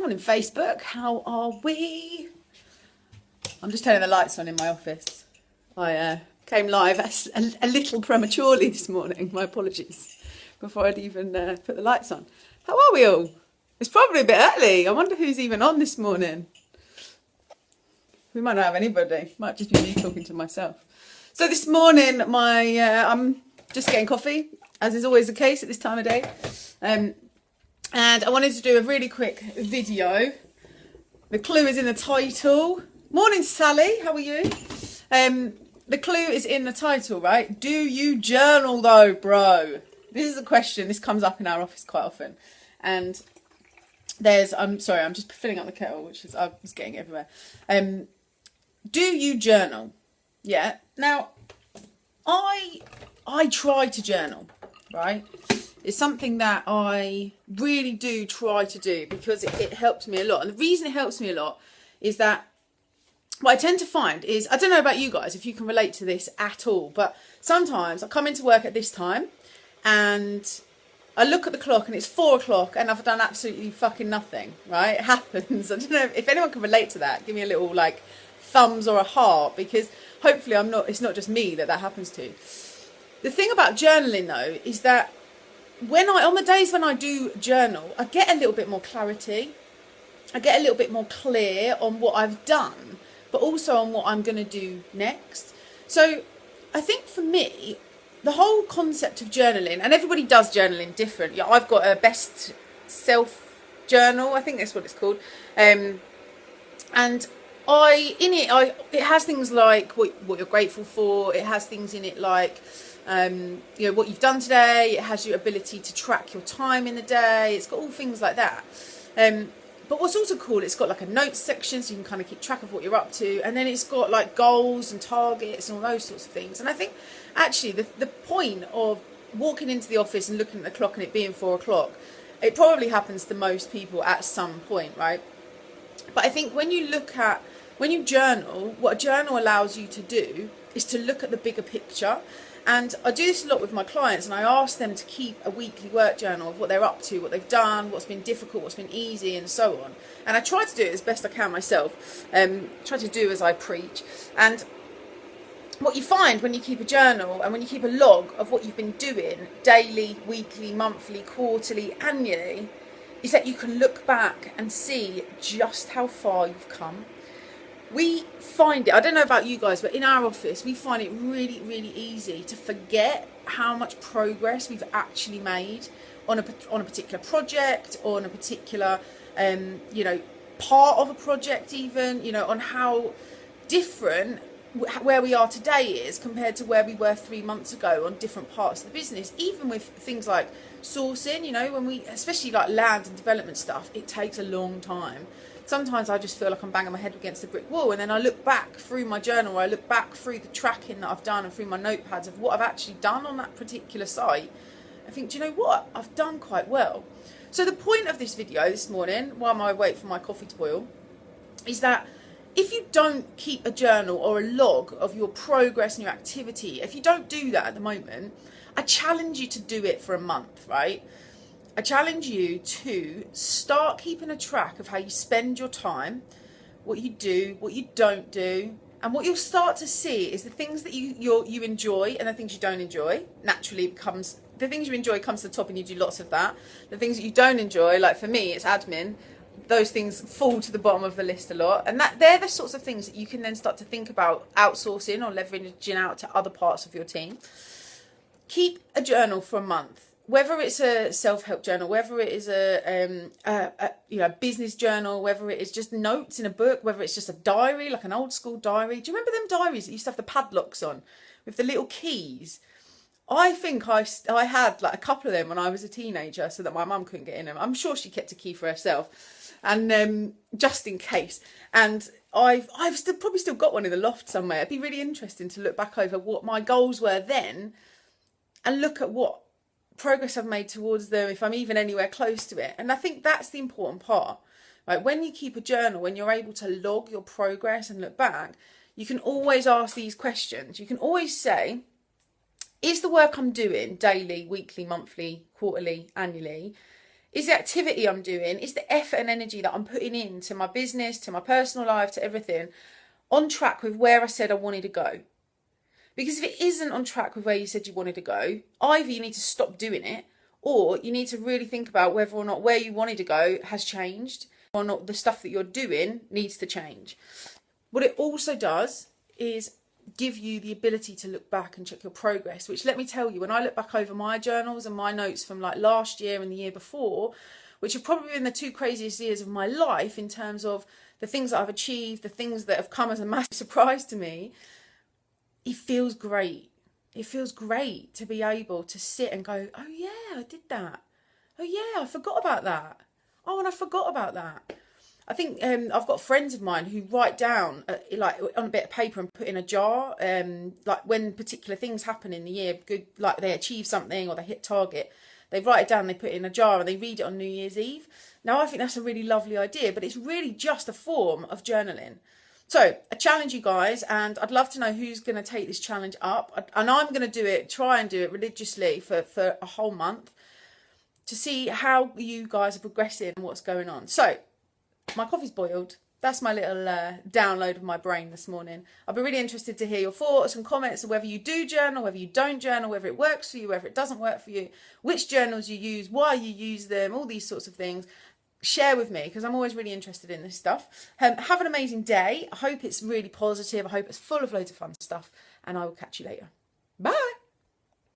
Morning, Facebook. How are we? I'm just turning the lights on in my office. I came live a little prematurely this morning. My apologies. Before I'd even put the lights on. How are we all? It's probably a bit early. I wonder who's even on this morning. We might not have anybody. Might just be me talking to myself. So this morning, I'm just getting coffee, as is always the case at this time of day. And I wanted to do a really quick video. The clue is in the title. Morning, Sally. How are you? The clue is in the title, right? Do you journal though, bro? This is a question. This comes up in our office quite often. And I'm sorry, I'm just filling up the kettle, which is, I was getting everywhere. Do you journal? Yeah. Now, I try to journal, right? It's something that I really do try to do because it helps me a lot. And the reason it helps me a lot is that what I tend to find is, I don't know about you guys, if you can relate to this at all, but sometimes I come into work at this time and I look at the clock and it's 4 o'clock and I've done absolutely fucking nothing, right? It happens. I don't know if anyone can relate to that. Give me a little like thumbs or a heart, because hopefully it's not just me that happens to. The thing about journaling though is that on the days when I do journal, I get a little bit more clarity. I get a little bit more clear on what I've done, but also on what I'm going to do next. So I think for me, the whole concept of journaling, and everybody does journaling different. Yeah, I've got a best self journal, I think that's what it's called. And it has things like what you're grateful for. It has things in it like, what you've done today. It has your ability to track your time in the day. It's got all things like that. But what's also cool, it's got like a notes section so you can kind of keep track of what you're up to. And then it's got like goals and targets and all those sorts of things. And I think actually the point of walking into the office and looking at the clock and it being 4 o'clock, it probably happens to most people at some point, right? But I think when you journal, what a journal allows you to do is to look at the bigger picture. And I do this a lot with my clients, and I ask them to keep a weekly work journal of what they're up to, what they've done, what's been difficult, what's been easy, and so on. And I try to do it as best I can myself. Try to do as I preach. And what you find when you keep a journal and when you keep a log of what you've been doing daily, weekly, monthly, quarterly, annually, is that you can look back and see just how far you've come. We find it, I don't know about you guys, but in our office, we find it really, really easy to forget how much progress we've actually made on a particular project, or on a particular, part of a project even, on how different where we are today is compared to where we were 3 months ago on different parts of the business. Even with things like sourcing, especially like land and development stuff, it takes a long time. Sometimes I just feel like I'm banging my head against a brick wall, and then I look back through my journal, or I look back through the tracking that I've done and through my notepads of what I've actually done on that particular site. I think, do you know what? I've done quite well. So the point of this video this morning, while I wait for my coffee to boil, is that if you don't keep a journal or a log of your progress and your activity, if you don't do that at the moment, I challenge you to do it for a month, right? I challenge you to start keeping a track of how you spend your time, what you do, what you don't do, and what you'll start to see is the things that you enjoy and the things you don't enjoy. Naturally becomes, the things you enjoy comes to the top and you do lots of that. The things that you don't enjoy, like for me, it's admin. Those things fall to the bottom of the list a lot. And they're the sorts of things that you can then start to think about outsourcing or leveraging out to other parts of your team. Keep a journal for a month. Whether it's a self-help journal, whether it is a business journal, whether it is just notes in a book, whether it's just a diary, like an old school diary. Do you remember them diaries that used to have the padlocks on with the little keys? I think I had like a couple of them when I was a teenager so that my mum couldn't get in them. I'm sure she kept a key for herself, and just in case. And I've probably still got one in the loft somewhere. It'd be really interesting to look back over what my goals were then and look at what progress I've made towards them, if I'm even anywhere close to it. And I think that's the important part, right? When you keep a journal, when you're able to log your progress and look back, you can always ask these questions. You can always say, is the work I'm doing daily, weekly, monthly, quarterly, annually, Is the activity I'm doing, is the effort and energy that I'm putting into my business, to my personal life, to everything, on track with where I said I wanted to go? Because if it isn't on track with where you said you wanted to go, either you need to stop doing it, or you need to really think about whether or not where you wanted to go has changed, or not the stuff that you're doing needs to change. What it also does is give you the ability to look back and check your progress, which, let me tell you, when I look back over my journals and my notes from like last year and the year before, which have probably been the 2 craziest years of my life in terms of the things that I've achieved, the things that have come as a massive surprise to me, it feels great. It feels great to be able to sit and go, oh yeah, I did that. Oh yeah, I forgot about that. Oh, and I forgot about that. I think I've got friends of mine who write down like on a bit of paper and put in a jar, like when particular things happen in the year, good, like they achieve something or they hit target, they write it down, they put it in a jar and they read it on New Year's Eve. Now I think that's a really lovely idea, but it's really just a form of journaling. So I challenge you guys, and I'd love to know who's going to take this challenge up. And I'm going to do it, try and do it religiously for a whole month to see how you guys are progressing and what's going on. So my coffee's boiled. That's my little download of my brain this morning. I'll be really interested to hear your thoughts and comments of whether you do journal, whether you don't journal, whether it works for you, whether it doesn't work for you, which journals you use, why you use them, all these sorts of things. Share with me, because I'm always really interested in this stuff. Have an amazing day. I hope it's really positive. I hope it's full of loads of fun stuff, and I will catch you later. Bye.